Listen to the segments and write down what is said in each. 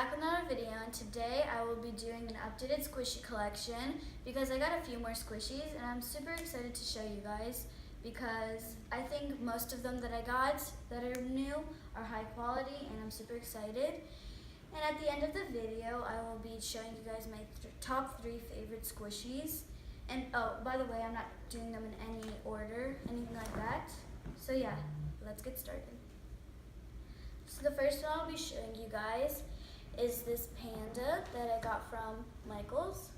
back with another video, and today I will be doing an updated squishy collection because I got a few more squishies and I'm super excited to show you guys because I think most of them that I got that are new are high quality and I'm super excited. And at the end of the video, I will be showing you guys my top 3 favorite squishies. And oh, by the way, I'm not doing them in any order, anything like that. So yeah, let's get started. So the first one I'll be showing you guys is this panda that I got from Michaels.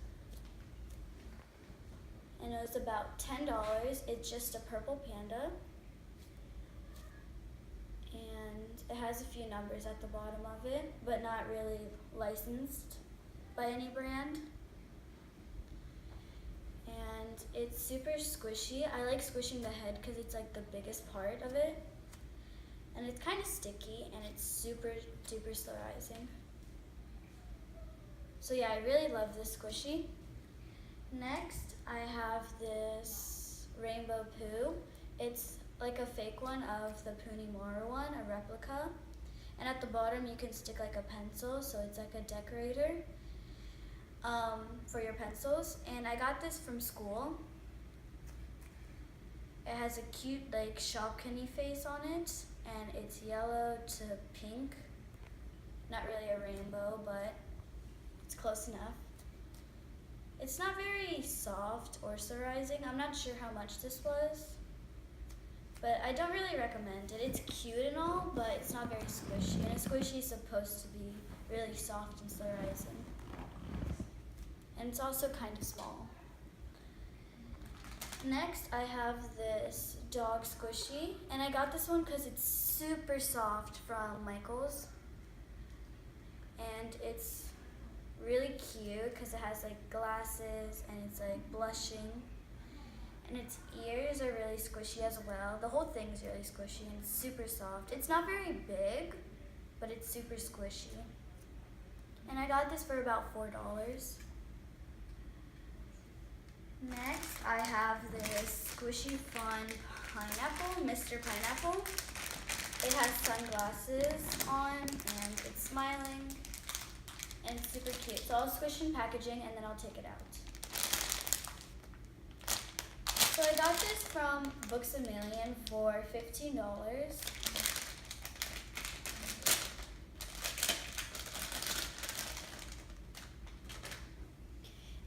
And it was about $10. It's just a purple panda. And it has a few numbers at the bottom of it, but not really licensed by any brand. And it's super squishy. I like squishing the head because it's like the biggest part of it. And it's kind of sticky and it's super duper sterilizing. So yeah, I really love this squishy. Next, I have this Rainbow Poo. It's like a fake one of the Punimura one, a replica. And at the bottom you can stick like a pencil, so it's like a decorator for your pencils. And I got this from school. It has a cute like Shopkins face on it, and it's yellow to pink. Not really a rainbow, but it's close enough. It's not very soft or sterilizing. I'm not sure how much this was, but I don't really recommend it. It's cute and all, but it's not very squishy, and a squishy is supposed to be really soft and sterilizing. And it's also kind of small. Next, I have this dog squishy, and I got this one because it's super soft from Michaels. And it's really cute because it has like glasses and it's like blushing. And its ears are really squishy as well. The whole thing is really squishy and it's super soft. It's not very big, but it's super squishy. And I got this for about $4. Next, I have this Squishy Fun Pineapple, Mr. Pineapple. It has sunglasses on and it's smiling and it's super cute. So I'll squish in packaging and then I'll take it out. So I got this from Books A Million for $15.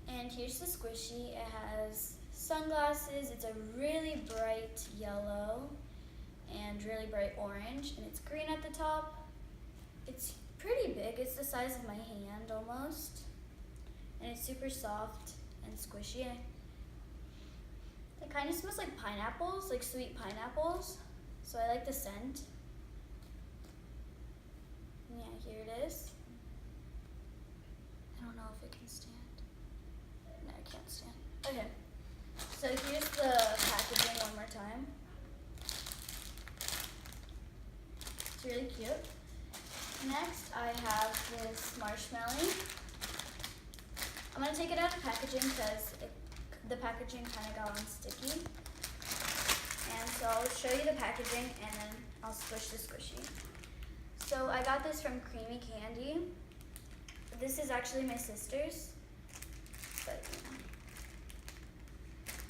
And here's the squishy. It has sunglasses. It's a really bright yellow and really bright orange, and it's green at the top. It's pretty big. It's the size of my hand almost. And it's super soft and squishy. It kind of smells like pineapples, like sweet pineapples. So I like the scent. And yeah, here it is. I don't know if it can stand. No, I can't stand. Okay, so here's the packaging one more time. It's really cute. Next, I have this marshmallow. I'm going to take it out of packaging because the packaging kind of got on sticky. And so I'll show you the packaging and then I'll squish the squishy. So I got this from Creamy Candy. This is actually my sister's. But,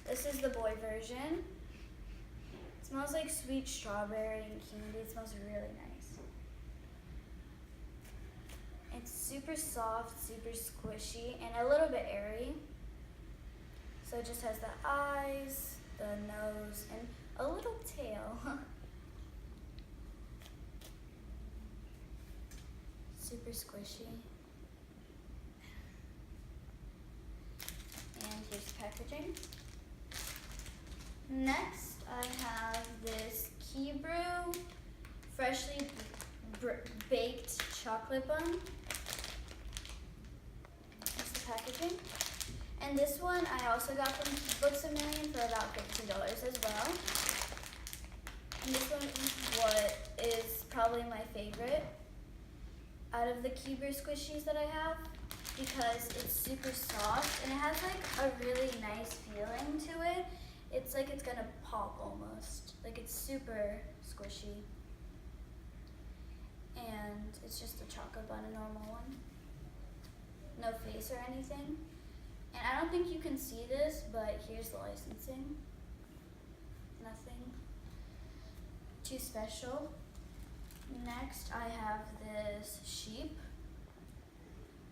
this is the boy version. It smells like sweet strawberry and candy. It smells really nice. It's super soft, super squishy, and a little bit airy. So it just has the eyes, the nose, and a little tail. Super squishy. And here's the packaging. Next, I have this Key Brew freshly baked chocolate bun. That's the packaging. And this one I also got from Books A Million for about $15 as well. And this one is what is probably my favorite out of the Key Brew squishies that I have, because it's super soft and it has like a really nice feeling to it. It's like it's gonna pop almost. Like it's super squishy. And It's just a chocolate bun, a normal one. No face or anything. And I don't think you can see this, but here's the licensing. Nothing too special. Next, I have this sheep.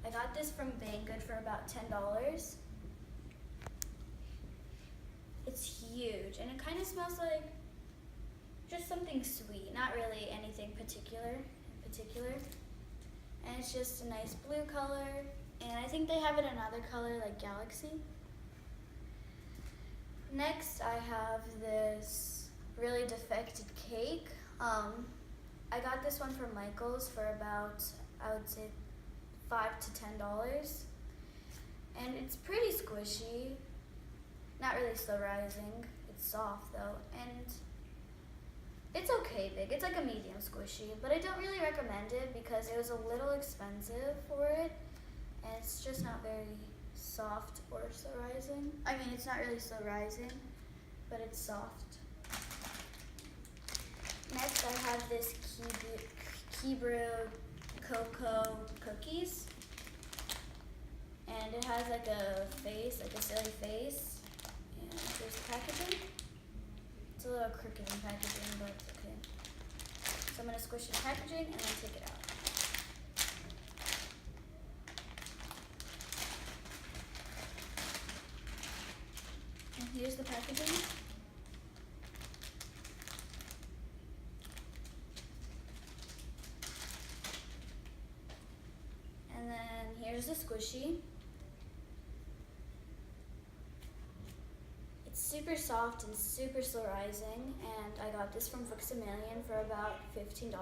I got this from Banggood for about $10. It's huge, and it kind of smells like just something sweet, not really anything particular. And it's just a nice blue color, and I think they have it another color like Galaxy. Next, I have this really defected cake. I got this one from Michael's for about, I would say, $5 to $10. And it's pretty squishy, not really slow rising. It's soft though, and it's okay big. It's like a medium squishy, but I don't really recommend it because it was a little expensive for it, and it's just not very soft or slow rising. I mean, it's not really slow rising, but it's soft. Next, I have this Kebrew cocoa cookies, and it has like a face, like a silly face, and there's the packaging. It's a little crooked in packaging, but it's okay. So I'm gonna squish the packaging and then take it out. And here's the packaging. And then here's the squishy. It's super soft and super slow rising, and I got this from Fuxamillion for about $15.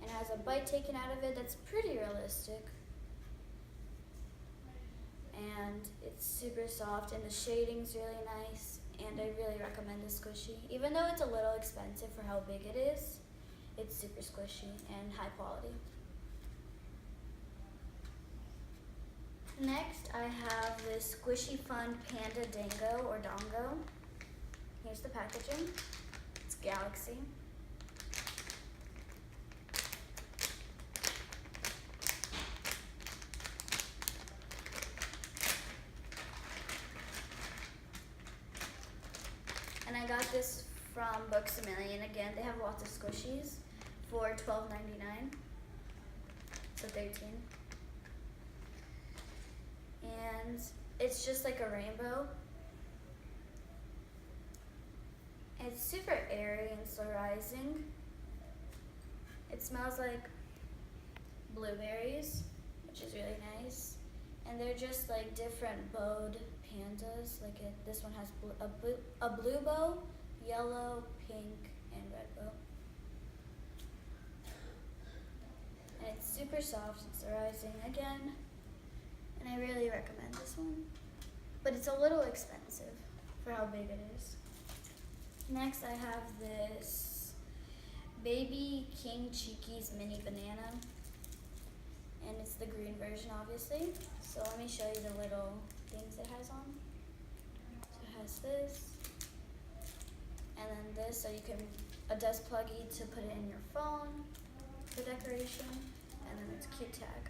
And it has a bite taken out of it that's pretty realistic. And it's super soft, and the shading's really nice, and I really recommend this squishy. Even though it's a little expensive for how big it is, it's super squishy and high quality. Next, I have this Squishy Fun Panda Dango or Dongo. Here's the packaging. It's Galaxy. And I got this from Books-A-Million. Again, they have lots of squishies for $12.99. So 13. And it's just like a rainbow. It's super airy and slow rising. It smells like blueberries, which is really nice. And they're just like different bowed pandas. Like this one has a blue bow, yellow, pink, and red bow. And it's super soft and slow rising again. And I really recommend this one. But it's a little expensive for how big it is. Next, I have this Baby King Cheekies Mini Banana. And it's the green version, obviously. So let me show you the little things it has on. So it has this. And then this, so you can, a dust pluggy to put it in your phone for decoration. And then it's a cute tag.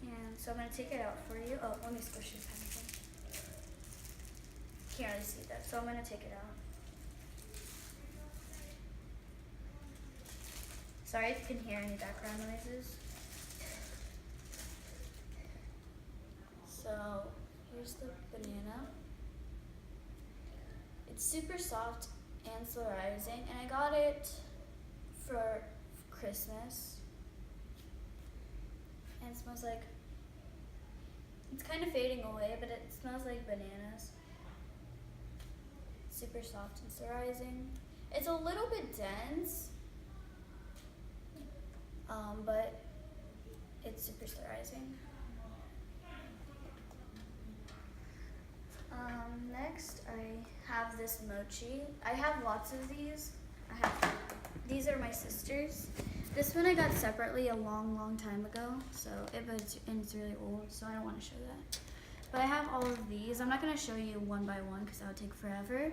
And so I'm going to take it out for you. Oh, let me squish this packaging. Can't really see that, so I'm going to take it out. Sorry if you can hear any background noises. So here's the banana. It's super soft and slow rising, and I got it for Christmas. And it smells like, it's kind of fading away, but it smells like bananas. Super soft and slow rising. It's a little bit dense, but it's super slow rising. Next, I have this mochi. I have lots of these. These are my sister's. This one I got separately a long time ago, so it's really old, so I don't want to show that. But I have all of these. I'm not going to show you one by one because that would take forever.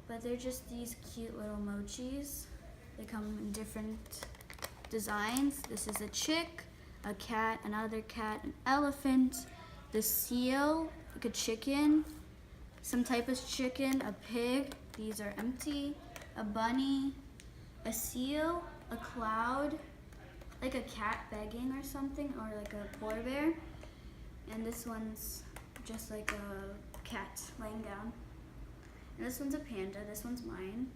But they're just these cute little mochis. They come in different designs. This is a chick, a cat, another cat, an elephant, the seal, like a chicken, some type of chicken, a pig, these are empty, a bunny, a seal, a cloud, like a cat begging or something, or like a polar bear, and this one's just like a cat laying down. And this one's a panda, this one's mine.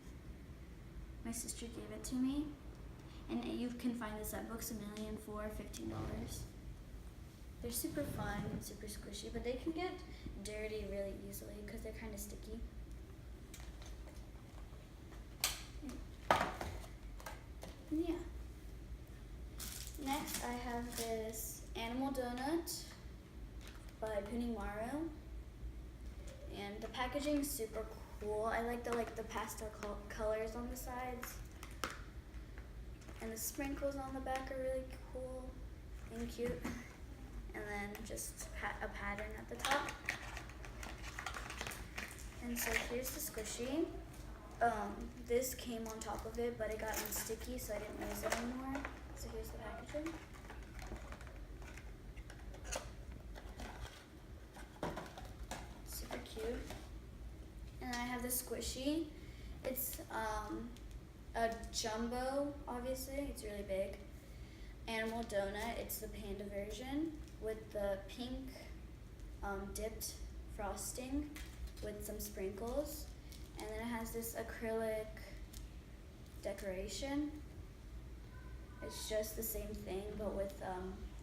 My sister gave it to me. And you can find this at Books A Million for $15. They're super fun and super squishy, but they can get dirty really easily because they're kind of sticky. Yeah. Next, I have this animal donut by Punimaru, and the packaging is super cool. I like the pastel colors on the sides, and the sprinkles on the back are really cool and cute. And then just a pattern at the top. And so here's the squishy. This came on top of it, but it got unsticky, so I didn't use it anymore. So here's the packaging. Super cute. And I have the squishy. It's a jumbo, obviously. It's really big. Animal donut. It's the panda version with the pink dipped frosting with some sprinkles. And then it has this acrylic decoration. It's just the same thing, but with,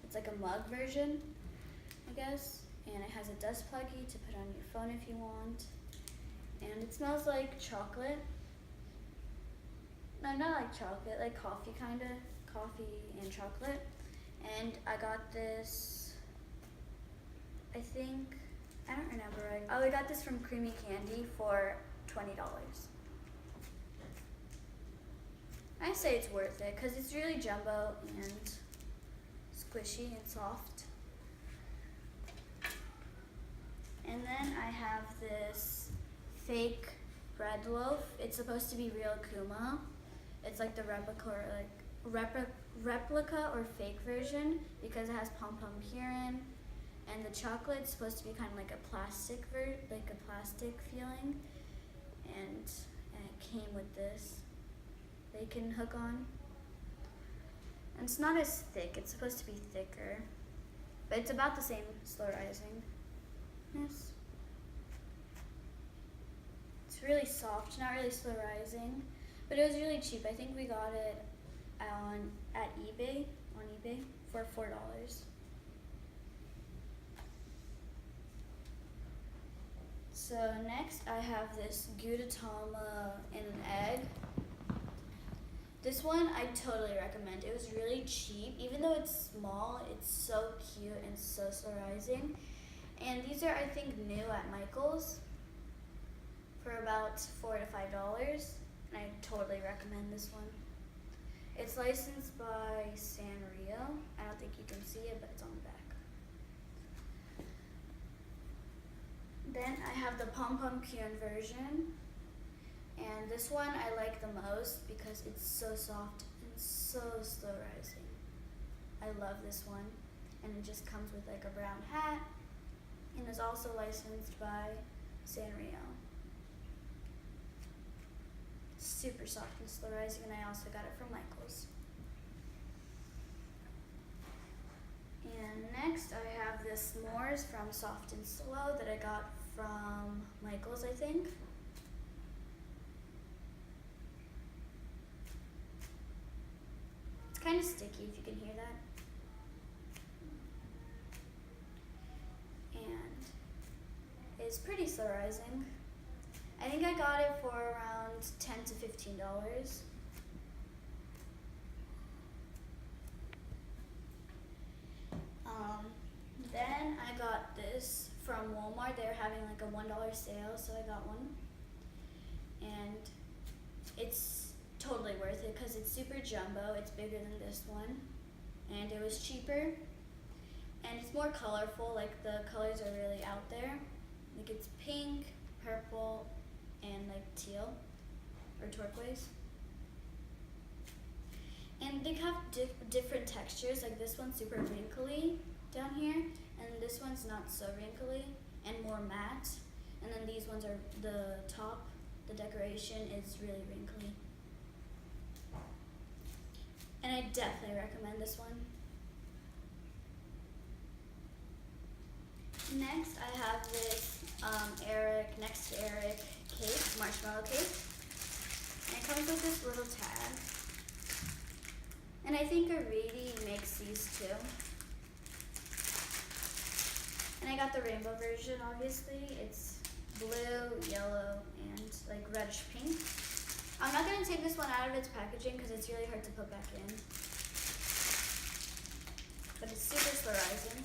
it's like a mug version, I guess. And it has a dust pluggy to put on your phone if you want. And it smells like chocolate. No, not like chocolate, like coffee kinda. Coffee and chocolate. And I got this, I think, I don't remember right. Oh, I got this from Creamy Candy for $20. I say it's worth it because it's really jumbo and squishy and soft. And then I have this fake bread loaf. It's supposed to be real Kuma. It's like the replica or fake version because it has pom pom purin, and the chocolate's supposed to be kind of like a plastic feeling, and it came with this that you can hook on. And it's not as thick, it's supposed to be thicker, but it's about the same slow rising. Yes. It's really soft, not really slow rising, but it was really cheap. I think we got it on eBay for $4. So next I have this Gudetama in an egg. This one I totally recommend. It was really cheap. Even though it's small, it's so cute and so slow rising. And these are, I think, new at Michael's for about $4 to $5. And I totally recommend this one. It's licensed by Sanrio. I don't think you can see it, but it's on the back. Then I have the Pom Pom Purin version. And this one I like the most because it's so soft and so slow rising. I love this one. And it just comes with like a brown hat and is also licensed by Sanrio. Super soft and slow rising, and I also got it from Michael's. And next I have the s'mores from Soft and Slow that I got from Michael's, I think. It's kind of sticky, if you can hear that. And it's pretty slow rising. I think I got it for around $10 to $15. Then I got this from Walmart. They were having like a $1 sale, so I got one. And it's totally worth it because it's super jumbo. It's bigger than this one. And it was cheaper. And it's more colorful, like the colors are really out there. Like it's pink, purple, and like teal or turquoise. And they have different textures. Like this one's super wrinkly down here, and this one's not so wrinkly and more matte. And then these ones are the top. The decoration is really wrinkly. And I definitely recommend this one. Next, I have this Next to Eric cake, marshmallow cake. And it comes with this little tag. And I think Aridi makes these too. And I got the rainbow version, obviously. It's blue, yellow, and like reddish pink. I'm not going to take this one out of its packaging because it's really hard to put back in. But it's super fluorescent.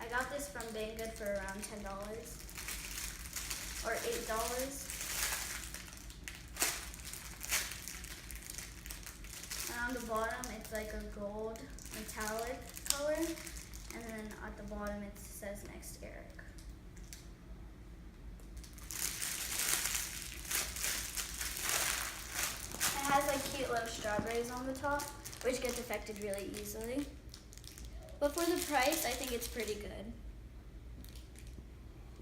I got this from Banggood for around $10 or $8. And on the bottom, it's like a gold metallic color. And then at the bottom, it says Next to Eric. It has like cute little strawberries on the top, which get defected really easily. But for the price, I think it's pretty good.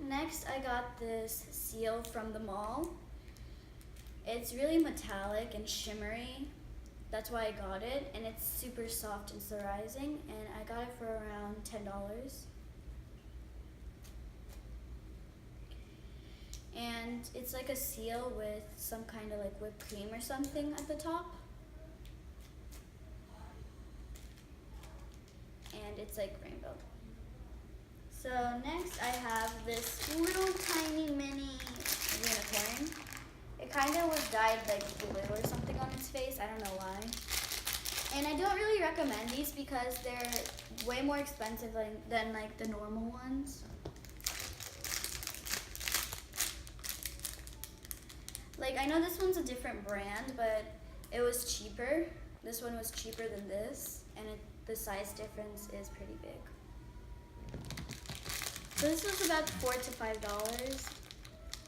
Next, I got this seal from the mall. It's really metallic and shimmery. That's why I got it, and it's super soft and sterilizing, and I got it for around $10. And it's like a seal with some kind of like whipped cream or something at the top. And it's like rainbow. So next I have this little tiny mini unicorn. It kind of was dyed like blue or something on its face. I don't know why. And I don't really recommend these because they're way more expensive than like the normal ones. Like I know this one's a different brand, but it was cheaper. This one was cheaper than this, and the size difference is pretty big. So this was about $4 to $5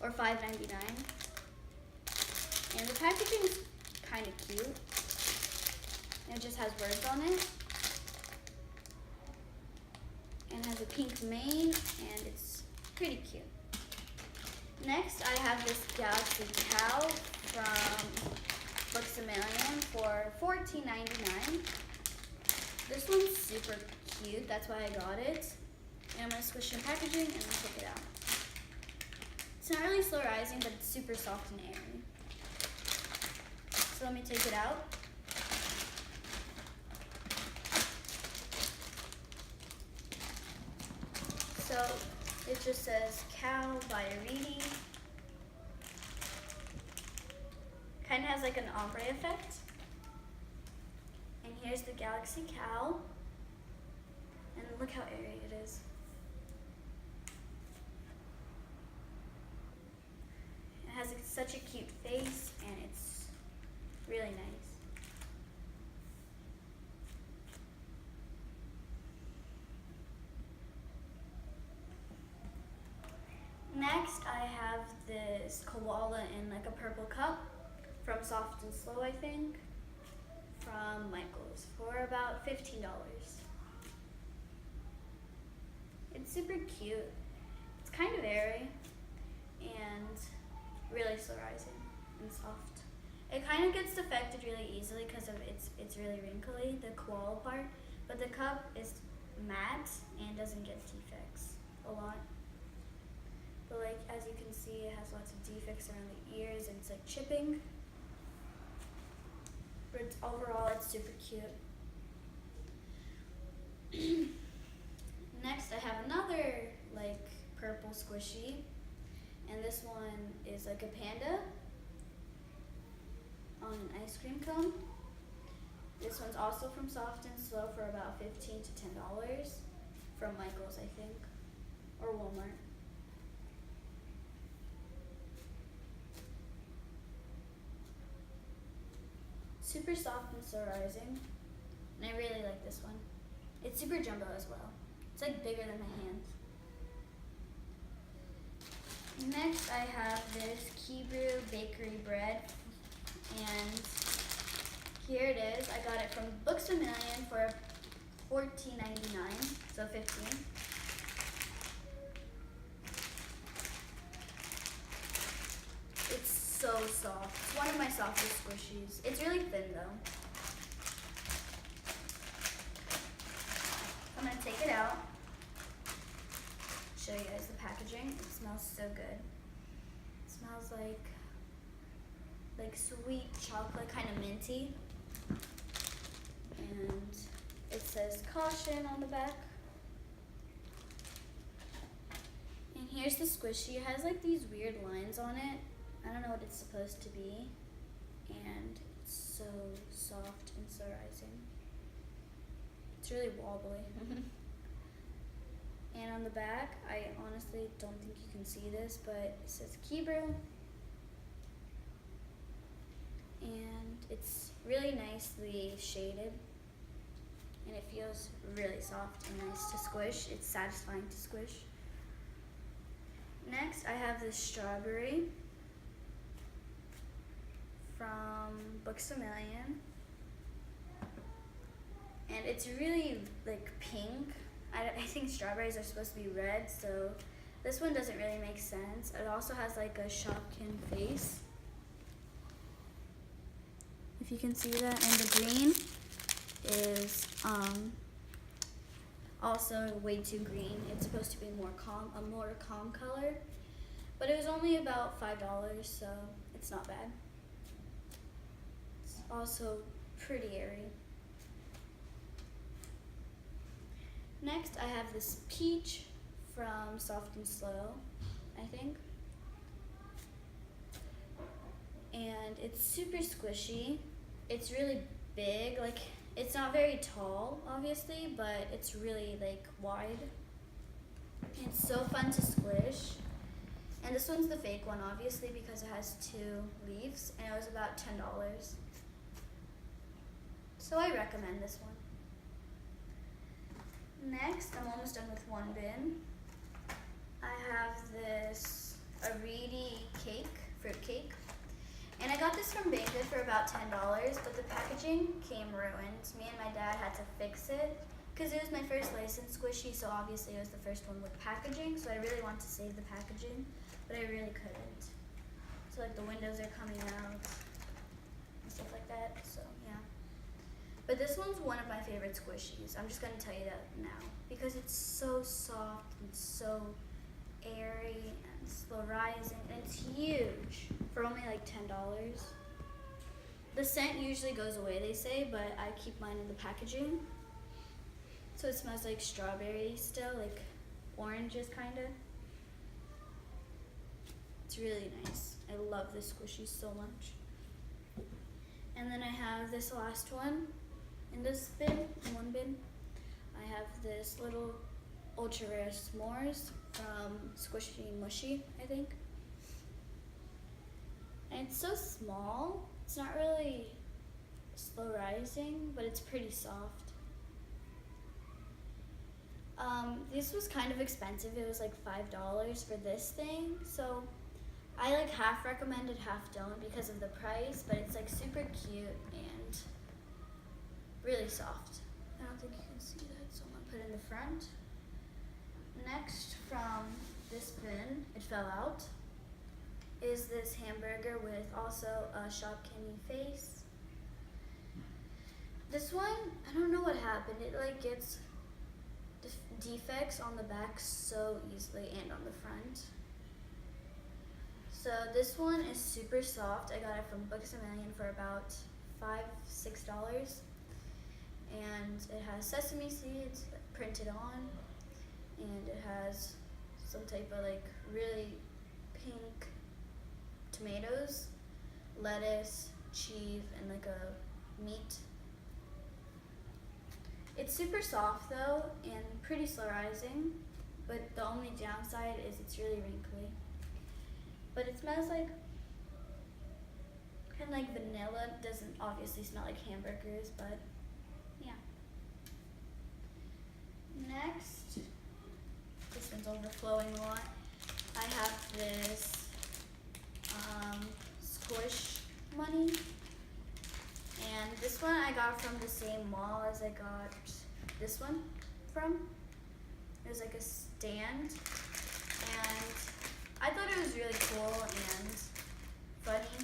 or $5.99. And the packaging is kind of cute. It just has words on it. And it has a pink mane, and it's pretty cute. Next, I have this Galaxy Cow from Books A Million for $14.99. This one's super cute, that's why I got it. And I'm going to squish in packaging and then take it out. It's not really sterilizing, but it's super soft and airy. So let me take it out. So it just says Cow by Aridi. Kind of has like an ombre effect. And here's the Galaxy Cow. And look how airy it is. It has such a cute face, and it's really nice. Next, I have this koala in like a purple cup from Soft and Slow, I think, from Michaels for about $15. It's super cute. It's kind of airy and really sterilizing and soft. It kind of gets defected really easily because of it's really wrinkly, the koala part, but the cup is matte and doesn't get defects a lot. But like as you can see, it has lots of defects around the ears and it's like chipping. But overall, it's super cute. Next, I have another like purple squishy, and this one is like a panda on an ice cream cone. This one's also from Soft and Slow for about $15 to $10 from Michaels, I think, or Walmart. Super soft and sterilizing, and I really like this one. It's super jumbo as well. It's like bigger than my hand. Next, I have this Kibru bakery bread, and here it is. I got it from Books A Million for $14.99, so 15. It's so soft. It's one of my softest squishies. It's really thin though. I'm gonna take it out. Show you guys the packaging. It smells so good. It smells like sweet chocolate, kind of minty. And it says caution on the back. And here's the squishy. It has like these weird lines on it. I don't know what it's supposed to be. And it's so soft and so rising. It's really wobbly. And on the back, I honestly don't think you can see this, but it says Kibru. And it's really nicely shaded. And it feels really soft and nice to squish. It's satisfying to squish. Next, I have this strawberry from Books A Million. And it's really like pink. I think strawberries are supposed to be red, so this one doesn't really make sense. It also has like a Shopkin face, if you can see that, and the green is also way too green. It's supposed to be a more calm color, but it was only about $5, so it's not bad. It's also pretty airy. Next, I have this peach from Soft and Slow, I think. And it's super squishy. It's really big, like it's not very tall, obviously, but it's really like wide. It's so fun to squish. And this one's the fake one, obviously, because it has 2 leaves, and it was about $10. So I recommend this one. Next, I'm almost done with one bin. I have this Aridi cake, fruit cake. And I got this from Bakegood for about $10, but the packaging came ruined. Me and my dad had to fix it because it was my first licensed squishy, so obviously it was the first one with packaging, so I really wanted to save the packaging, but I really couldn't. So like the windows are coming out and stuff like that, so yeah. But this one's one of my favorite squishies. I'm just gonna tell you that now because it's so soft and so airy and slow rising, and it's huge for only like $10. The scent usually goes away, they say, but I keep mine in the packaging. So it smells like strawberry still, like oranges kinda. It's really nice. I love this squishy so much. And then I have this last one in this bin, in one bin. I have this little ultra rare s'mores from Squishy Mushy, I think. And it's so small. It's not really slow rising, but it's pretty soft. This was kind of expensive. It was like $5 for this thing. So I like half recommended, half don't because of the price, but it's like super cute and really soft. I don't think you can see that, so I'm gonna put it in the front. Next, from this bin, it fell out, is this hamburger with also a Shopkin face. This one, I don't know what happened. It like gets defects on the back so easily and on the front. So this one is super soft. I got it from Books A Million for about $5-6. And it has sesame seeds printed on, and it has some type of like really pink tomatoes, lettuce, cheese, and like a meat. It's super soft though and pretty slow rising, but the only downside is it's really wrinkly. But it smells like kind of like vanilla. It doesn't obviously smell like hamburgers, but yeah. Next, this one's overflowing a lot. I have this Squish Money, and this one I got from the same mall as I got this one from. It was like a stand, and I thought it was really cool and funny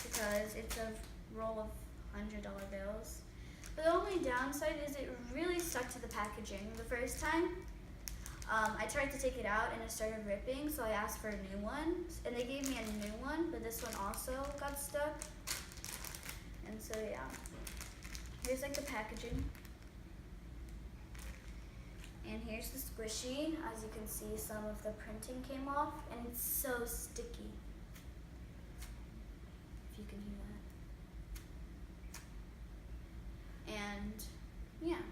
because it's a roll of $100 bills. But the only downside is it really stuck to the packaging. The first time, I tried to take it out and it started ripping, so I asked for a new one, and they gave me a new one, but this one also got stuck. And so yeah, here's like the packaging. And here's the squishy. As you can see, some of the printing came off, and it's so sticky. If you can hear that. And yeah,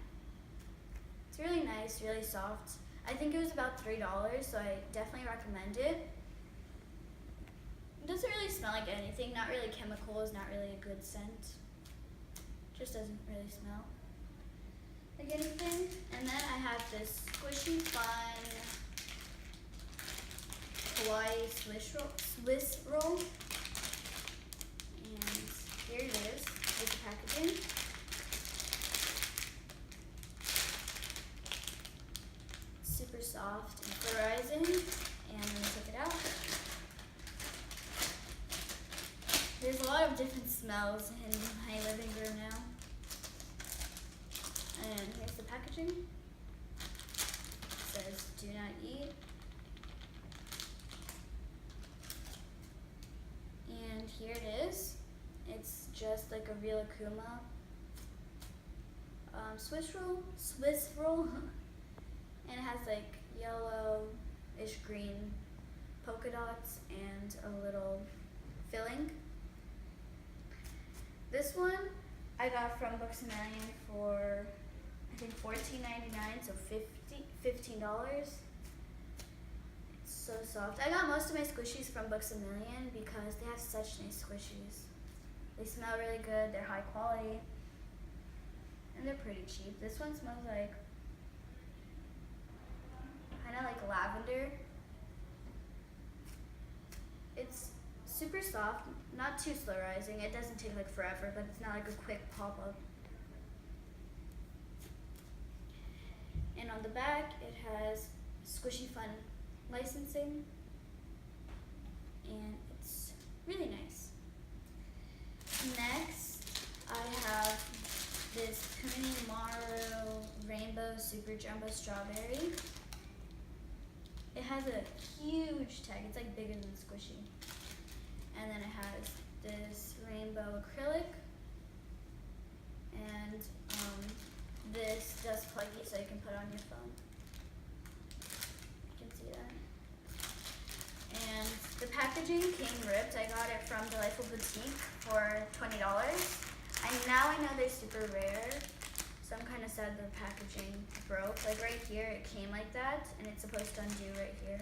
it's really nice, really soft. I think it was about $3, so I definitely recommend it. It doesn't really smell like anything, not really chemicals, not really a good scent. Just doesn't really smell like anything. And then I have this squishy fun Hawaii Swiss roll. And here it is with the packaging. Super soft and polarizing. And let me take it out. There's a lot of different smells in my living room now. And here's the packaging. It says, "Do not eat." And here it is. It's just like a real Akuma Swiss roll. And it has like yellowish green polka dots and a little filling. This one I got from Books A Million for I think $14.99, so $15. It's so soft. I got most of my squishies from Books A Million because they have such nice squishies. They smell really good, they're high quality, and they're pretty cheap. This one smells like kind of like lavender. It's super soft, not too slow rising. It doesn't take like forever, but it's not like a quick pop-up. And on the back, it has Squishy Fun licensing, and it's really nice. Next, I have this Kuni Maru Rainbow Super Jumbo Strawberry. It has a huge tag. It's like bigger than Squishy. And then it has this rainbow acrylic, and this dust pluggy so you can put it on your phone. You can see that. And the packaging came ripped. I got it from Delightful Boutique for $20. And now I know they're super rare, so I'm kind of sad the packaging broke. Like right here, it came like that, and it's supposed to undo right here.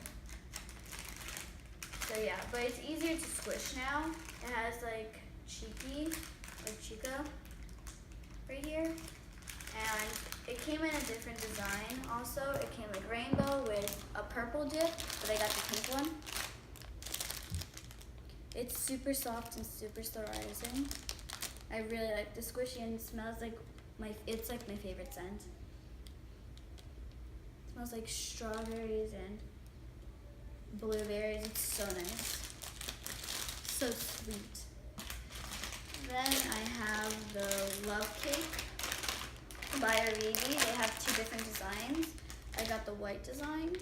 So yeah, but it's easier to squish now. It has like Chica right here. And it came in a different design also. It came like rainbow with a purple dip, but I got the pink one. It's super soft and super slow rising. I really like the squishy, and it smells like it's like my favorite scent. It smells like strawberries and blueberries. It's so nice. So sweet. Then I have the Love Cake by Arrivi. They have two different designs. I got the white design.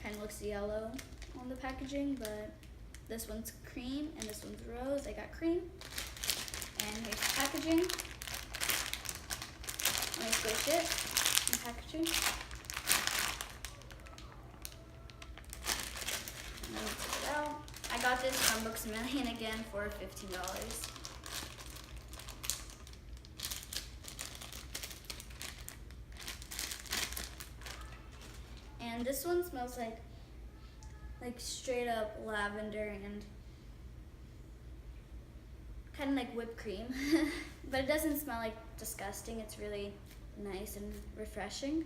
Kind of looks yellow on the packaging, but this one's cream and this one's rose. I got cream. And here's the packaging. Let me squish it in packaging. And then take it out. I got this from Books A Million again for $15. And this one smells like straight up lavender and kind of like whipped cream. But it doesn't smell like disgusting. It's really nice and refreshing.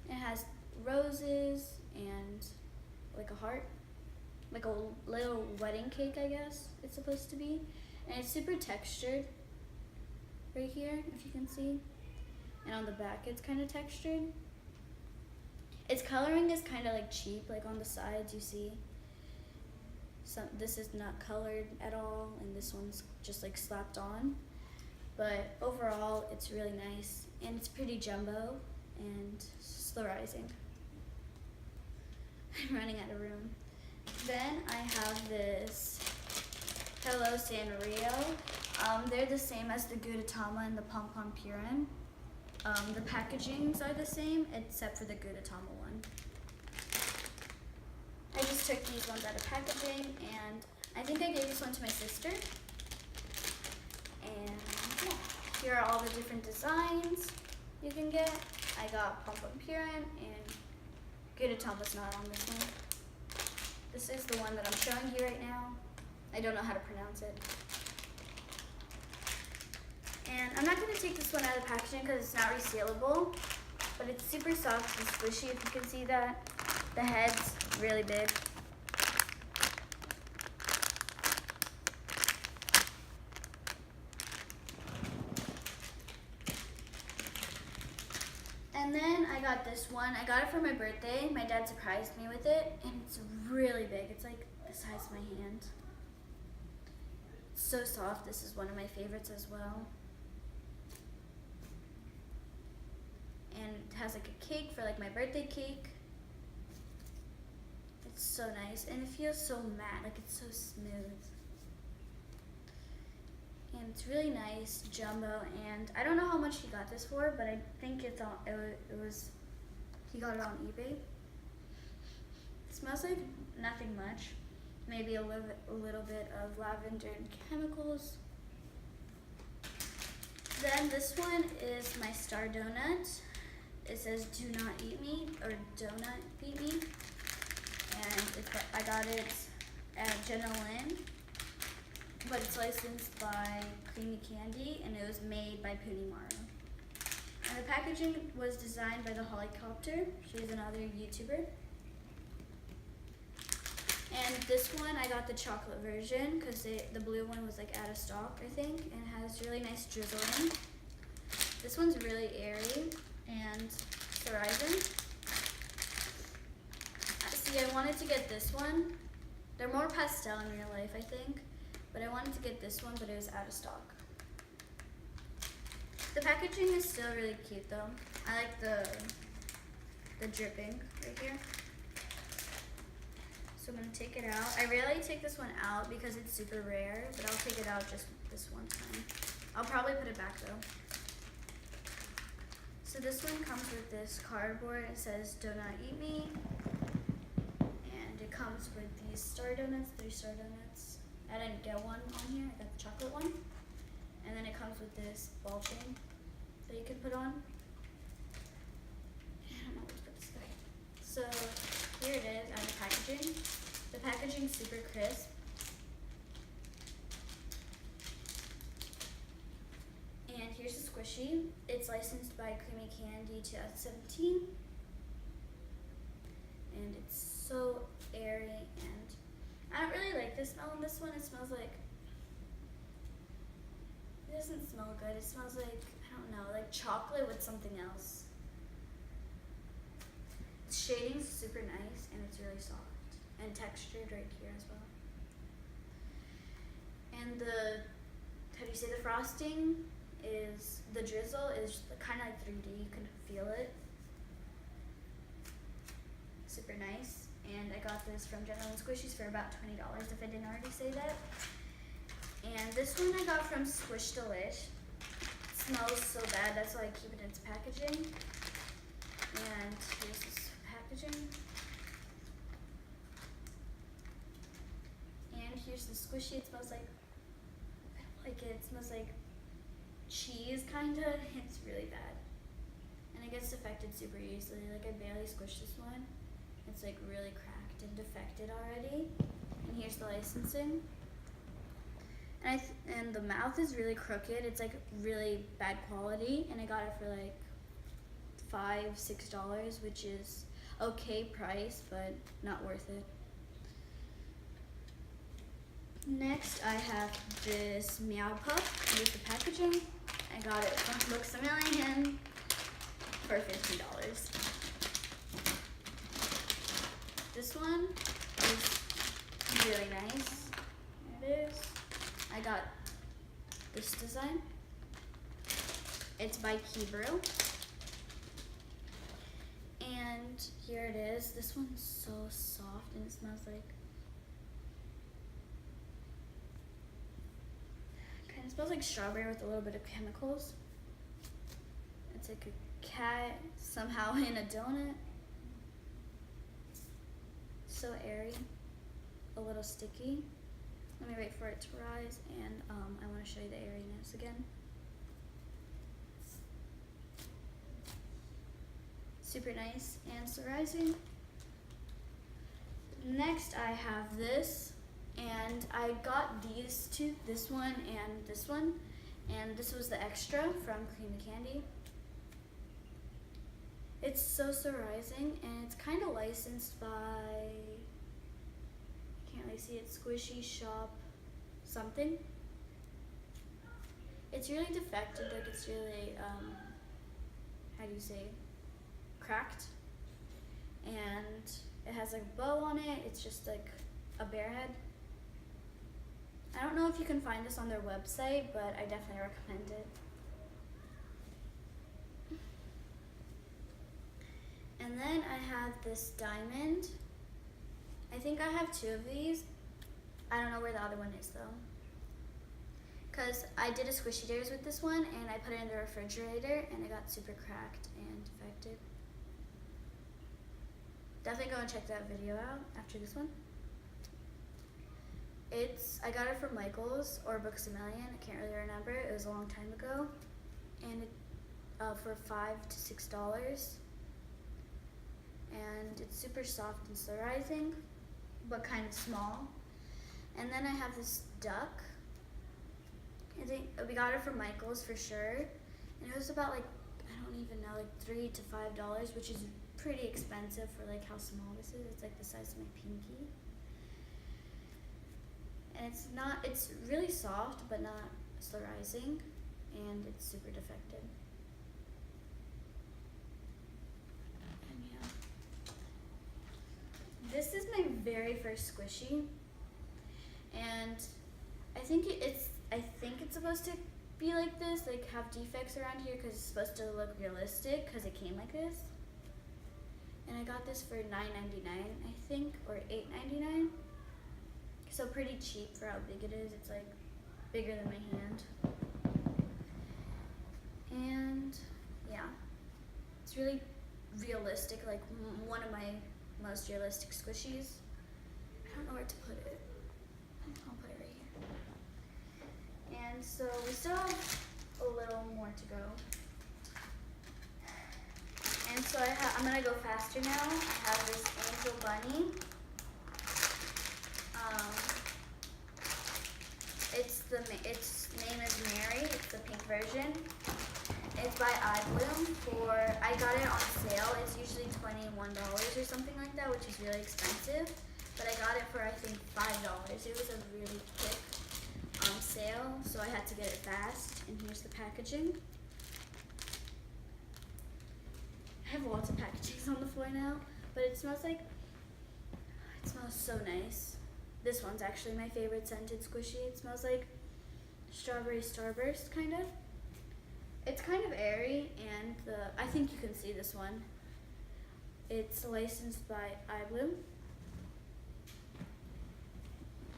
It has roses and like a heart, like a little wedding cake, I guess it's supposed to be. And it's super textured right here, if you can see. And on the back it's kind of textured. Its coloring is kind of like cheap, like on the sides you see. This is not colored at all, and this one's just like slapped on. But overall, it's really nice, and it's pretty jumbo and slow rising. I'm running out of room. Then I have this Hello Sanrio. They're the same as the Gudetama and the Pom Pom Purin. The packagings are the same, except for the Gudetama one. I just took these ones out of packaging, and I think I gave this one to my sister. And yeah, here are all the different designs you can get. I got Pom Pom Purin, and Gudetama's not on this one. This is the one that I'm showing you right now. I don't know how to pronounce it. And I'm not going to take this one out of the packaging because it's not resealable, but it's super soft and squishy, if you can see that. The head's really big. And then I got this one. I got it for my birthday. My dad surprised me with it, and it's really big. It's like the size of my hand. It's so soft. This is one of my favorites as well. And it has like a cake for like my birthday cake. It's so nice, and it feels so matte, like it's so smooth. And it's really nice, jumbo, and I don't know how much he got this for, but I think he got it on eBay. It smells like nothing much, maybe a little bit of lavender and chemicals. Then this one is my Star Donut. It says "Do not eat me" or "Donut beat me," and I got it at Jenna Lynn. But it's licensed by Creamy Candy, and it was made by Punimaru. And the packaging was designed by the Hollycopter. She's another YouTuber. And this one, I got the chocolate version because the blue one was like out of stock, I think, and it has really nice drizzling. This one's really airy and surprising. See, I wanted to get this one. They're more pastel in real life, I think. But I wanted to get this one, but it was out of stock. The packaging is still really cute though. I like the dripping right here. So I'm gonna take it out. I rarely take this one out because it's super rare, but I'll take it out just this one time. I'll probably put it back though. So this one comes with this cardboard. It says "Do not eat me." And it comes with these Star Donuts, 3 Star Donuts. I didn't get one on here, I got the chocolate one. And then it comes with this ball chain that you can put on. I don't know where to put this guy. So here it is out of the packaging. The packaging's super crisp. And here's the squishy. It's licensed by Creamy Candy 2017. And it's so airy, and I don't really like the smell on this one. It smells like, it doesn't smell good. It smells like, I don't know, like chocolate with something else. Its shading's super nice, and it's really soft and textured right here as well. And how do you say, the frosting is, the drizzle is kind of like 3D. You can feel it. Super nice. And I got this from Jenna Lynn Squishies for about $20, if I didn't already say that. And this one I got from Squish Delish. It smells so bad, that's why I keep it in its packaging. And here's this packaging. And here's the squishy. It smells like, I don't like it. It smells like cheese, kinda. It's really bad. And it gets defected super easily. Like, I barely squished this one. It's like really cracked and defected already. And here's the licensing. And the mouth is really crooked. It's like really bad quality. And I got it for like $5, $6, which is okay price, but not worth it. Next, I have this Meow Pup. Here's the packaging. I got it from Books A Million for $50. This one is really nice. Here it is. I got this design. It's by Kibro. And here it is. This one's so soft and it smells like, kind of smells like strawberry with a little bit of chemicals. It's like a cat somehow in a donut. So airy, a little sticky. Let me wait for it to rise, and I want to show you the airiness again. Super nice and still rising. Next I have this, and I got these two, this one, and this was the extra from Creamy Candy. It's so rising, and it's kind of licensed by, I can't really see it, Squishy Shop something. It's really defective, like it's really, how do you say, cracked. And it has like a bow on it, it's just like a bear head. I don't know if you can find this on their website, but I definitely recommend it. And then I have this diamond. I think I have two of these. I don't know where the other one is though. Because I did a Squishy Dares with this one and I put it in the refrigerator and it got super cracked and defective. Definitely go and check that video out after this one. I got it from Michaels or Books A Million, I can't really remember. It was a long time ago. And it for $5 to $6. And it's super soft and still rising, but kind of small. And then I have this duck. I think we got it from Michaels for sure. And it was about like, I don't even know, like $3 to $5, which is pretty expensive for like how small this is. It's like the size of my pinky. And it's really soft, but not still rising. And it's super defective. And yeah. This is my very first Squishy. And I think it's supposed to be like this, like have defects around here because it's supposed to look realistic because it came like this. And I got this for $9.99, I think, or $8.99. So pretty cheap for how big it is. It's like bigger than my hand. And yeah, it's really realistic, like one of my most realistic Squishies. I don't know where to put it. I'll put it right here. And so we still have a little more to go. And so I'm gonna go faster now. I have this Angel Bunny. Its name is Mary. It's the pink version. It's by iBloom. I got it on sale. It's usually $21 or something like that, which is really expensive. But I got it for I think $5. It was a really quick sale, so I had to get it fast. And here's the packaging. I have lots of packagings on the floor now, but it smells so nice. This one's actually my favorite scented Squishy. It smells like strawberry starburst, kind of. It's kind of airy, and I think you can see this one. It's licensed by iBloom.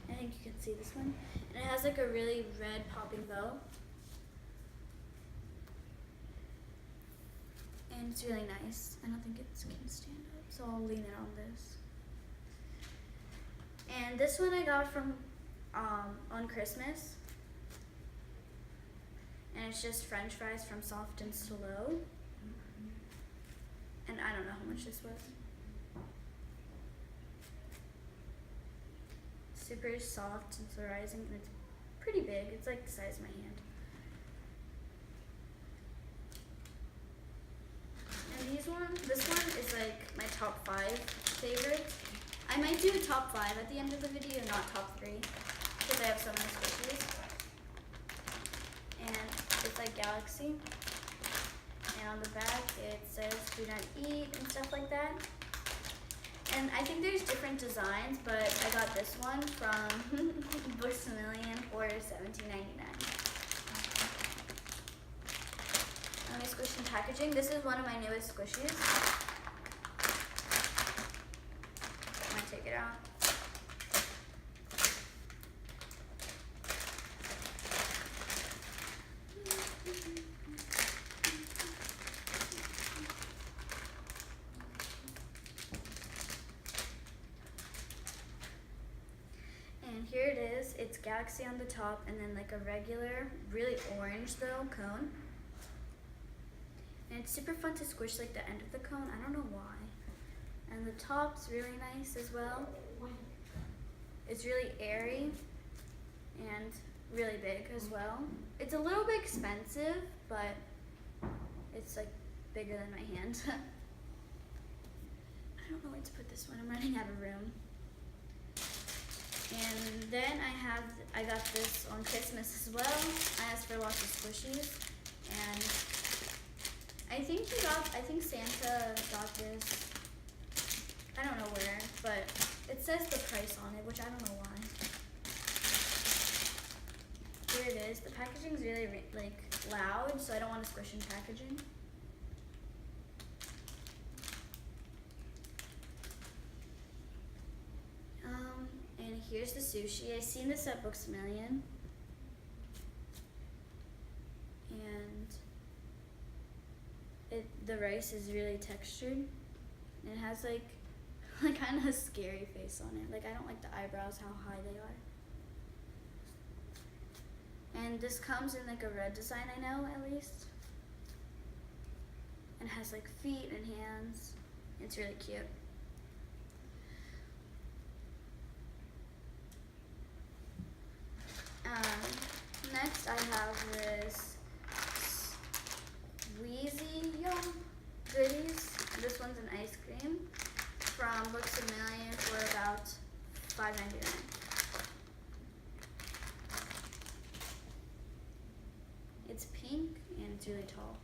I think you can see this one. And it has like a really red popping bow. And it's really nice. I don't think it can stand up, so I'll lean it on this. And this one I got from on Christmas. And it's just French fries from Soft and Slow. And I don't know how much this was. Super soft and still rising, and it's pretty big. It's like the size of my hand. And this one is like my top 5 favorites. I might do a top 5 at the end of the video, not top 3. So because I have so many squishies. And it's like Galaxy. And on the back it says do not eat and stuff like that. And I think there's different designs, but I got this one from Books A Million for $17.99. Let me squish some packaging. This is one of my newest squishies. I'm gonna take it out. And here it is. It's Galaxy on the top and then like a regular, really orange though, cone. And it's super fun to squish like the end of the cone. I don't know why. And the top's really nice as well. It's really airy and really big as well. It's a little bit expensive, but it's like bigger than my hand. I don't know where to put this one. I'm running out of room. And then I got this on Christmas as well. I asked for lots of squishies, and I think Santa got this. I don't know where, but it says the price on it, which I don't know why. Here it is. The packaging's really like loud, so I don't want to squish in packaging. And here's the sushi. I seen this at Books A Million. And the rice is really textured. And it has like kind of a scary face on it. Like I don't like the eyebrows, how high they are. And this comes in like a red design, I know at least. And it has like feet and hands. It's really cute. Next I have this Wheezy Yum goodies. This one's an ice cream from Books A Million for about $5.99. It's pink and it's really tall.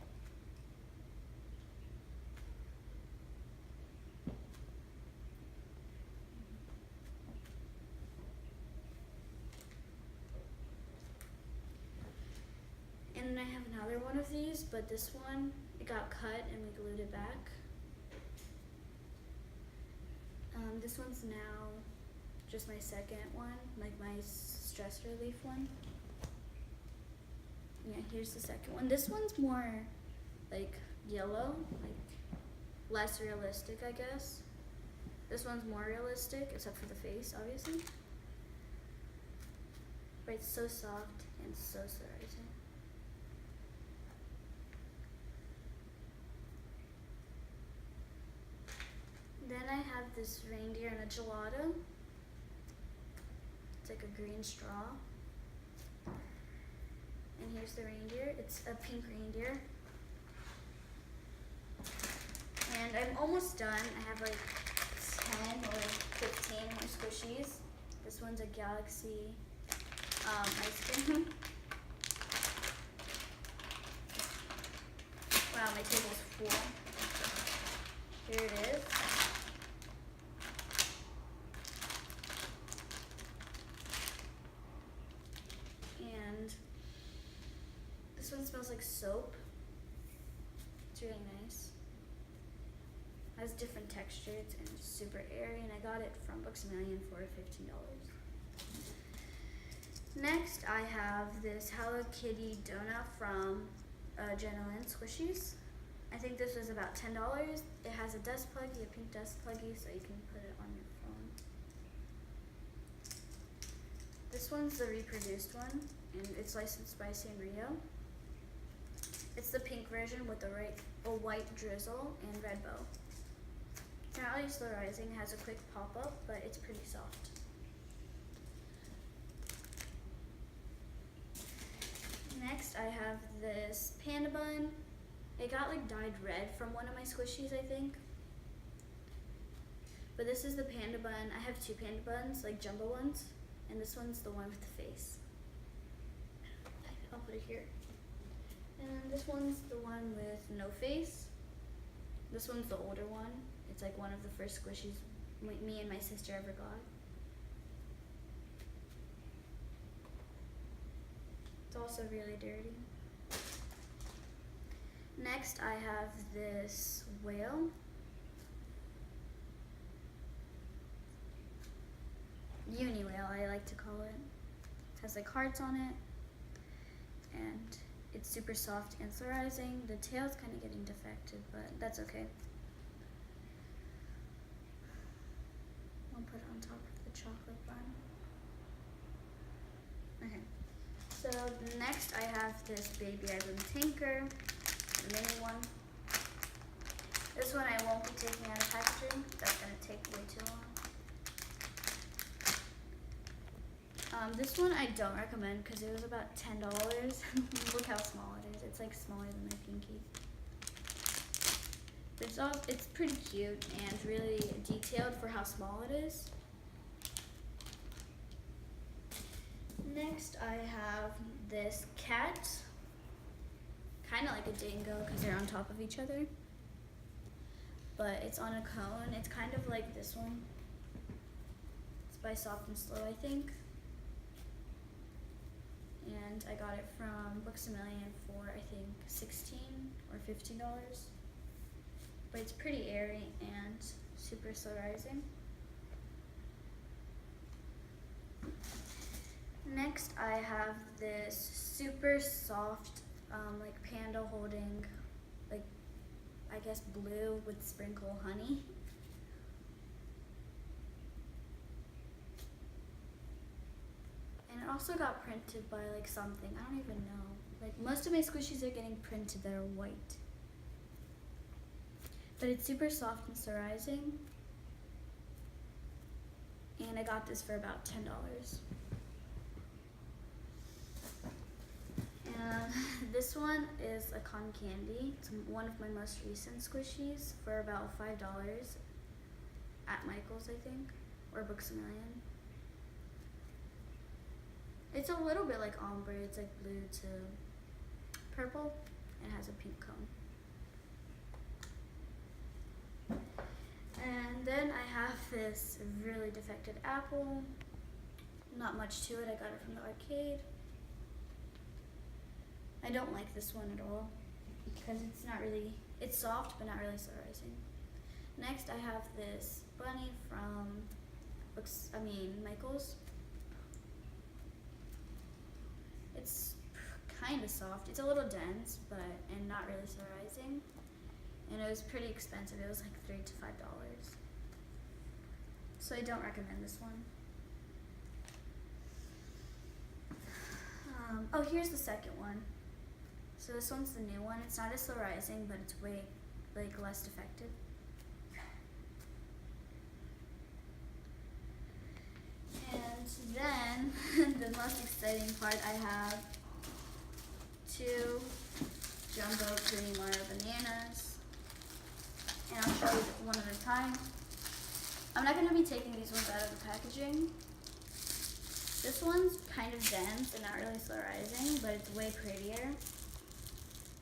And I have another one of these, but this one, it got cut and we glued it back. This one's now just my second one, like my stress relief one. Yeah, here's the second one. This one's more like yellow, like less realistic, I guess. This one's more realistic, except for the face, obviously. But it's so soft and so surprising. Then I have this reindeer and a gelato. It's like a green straw. And here's the reindeer. It's a pink reindeer. And I'm almost done. I have like 10 or 15 more squishies. This one's a Galaxy ice cream. Wow, my table's full. Here it is. This one smells like soap. It's really nice. It has different textures and it's super airy, and I got it from Books A Million for $15. Next, I have this Hello Kitty donut from Jenna Lynn Squishies. I think this was about $10. It has a dust pluggy, a pink dust pluggy, so you can put it on your phone. This one's the reproduced one, and it's licensed by Sanrio. It's the pink version with a white drizzle and red bow. It's not really slow rising, it has a quick pop-up, but it's pretty soft. Next, I have this panda bun. It got like dyed red from one of my squishies, I think. But this is the panda bun. I have two panda buns, like jumbo ones. And this one's the one with the face. I'll put it here. And this one's the one with no face. This one's the older one. It's like one of the first squishies me and my sister ever got. It's also really dirty. Next, I have this whale. Uni whale, I like to call it. It has like hearts on it, and it's super soft and sterilizing. The tail's kind of getting defective, but that's okay. I'll put it on top of the chocolate bun. Okay. So next I have this Baby Island Tinker, the mini one. This one I won't be taking out of packaging. That's gonna take way too long. This one I don't recommend because it was about $10. Look how small it is. It's like smaller than my pinky. But it's pretty cute and really detailed for how small it is. Next I have this cat. Kind of like a dingo because they're on top of each other. But it's on a cone. It's kind of like this one. It's by Soft and Slow, I think. And I got it from Books A Million for I think $16 or $15. But it's pretty airy and super sterilizing. Next I have this super soft like panda holding like I guess blue with sprinkle honey. And it also got printed by like something, I don't even know. Like most of my squishies are getting printed that are white. But it's super soft and sterilizing. And I got this for about $10. And this one is a cotton candy. It's one of my most recent squishies for about $5 at Michael's, I think, or Books A Million. It's a little bit like ombre. It's like blue to purple and has a pink cone. And then I have this really defected apple. Not much to it. I got it from the arcade. I don't like this one at all because it's soft but not really sterilizing. Next I have this bunny from Michael's. It's kind of soft. It's a little dense and not really sterilizing. And it was pretty expensive. It was like $3 to $5. So I don't recommend this one. Oh, here's the second one. So this one's the new one. It's not as sterilizing, but it's way less defective. And then the most exciting part, I have 2 jumbo Creamy Mario bananas. And I'll show you one at a time. I'm not going to be taking these ones out of the packaging. This one's kind of dense and not really sterilizing, but it's way prettier.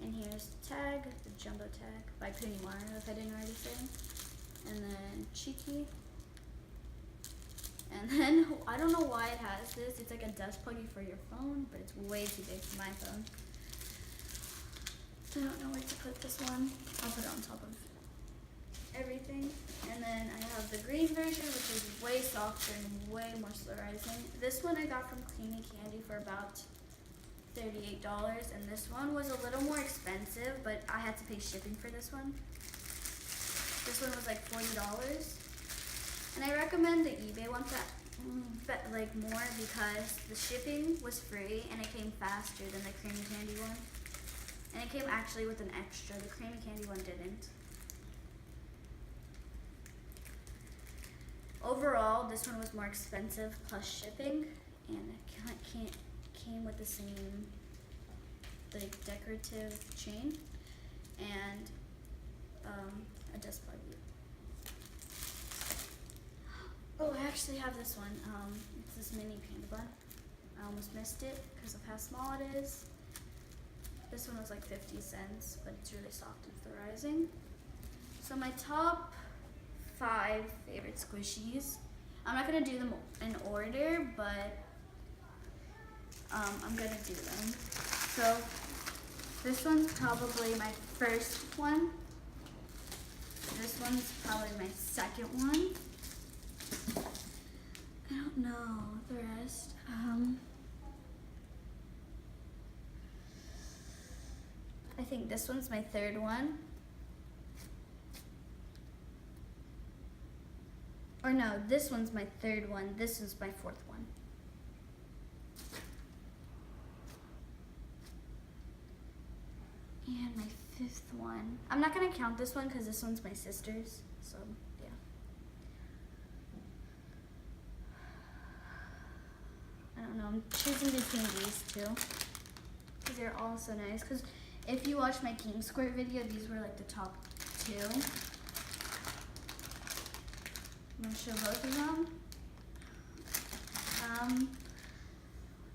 And here's the tag, the jumbo tag by Creamy Mario, if I didn't already say. And then Cheeky. And then, I don't know why it has this. It's like a dust pluggy for your phone, but it's way too big for my phone. So I don't know where to put this one. I'll put it on top of everything. And then I have the green version, which is way softer and way more sterilizing. This one I got from Creamy Candy for about $38, and this one was a little more expensive, but I had to pay shipping for this one. This one was like $40. And I recommend the eBay one more because the shipping was free and it came faster than the Creamy Candy one. And it came actually with an extra. The Creamy Candy one didn't. Overall, this one was more expensive plus shipping, and it came with the same decorative chain and a dust plug. Oh, I actually have this one. It's this mini peanut bun. I almost missed it because of how small it is. This one was like 50 cents, but it's really soft and rising. So my top 5 favorite squishies. I'm not gonna do them in order, but I'm gonna do them. So this one's probably my first one. This one's probably my second one. I don't know the rest. I think this one's my third one. Or no, this one's my third one. This is my fourth one. And my fifth one. I'm not gonna count this one because this one's my sister's. So yeah. I don't know. I'm choosing between these two because they're all so nice. Because if you watch my King Squirt video, these were like the top 2. I'm gonna show both of them. I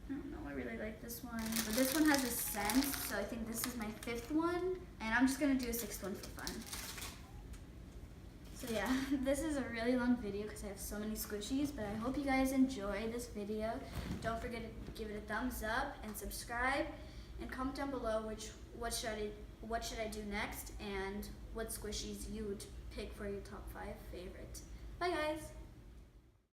don't know, I really like this one. But this one has a scent, so I think this is my 5th one. And I'm just gonna do a 6th one for fun. So yeah, this is a really long video because I have so many squishies, but I hope you guys enjoy this video. Don't forget to give it a thumbs up and subscribe, and comment down below what should I do next and what squishies you would pick for your top 5 favorite. Bye guys!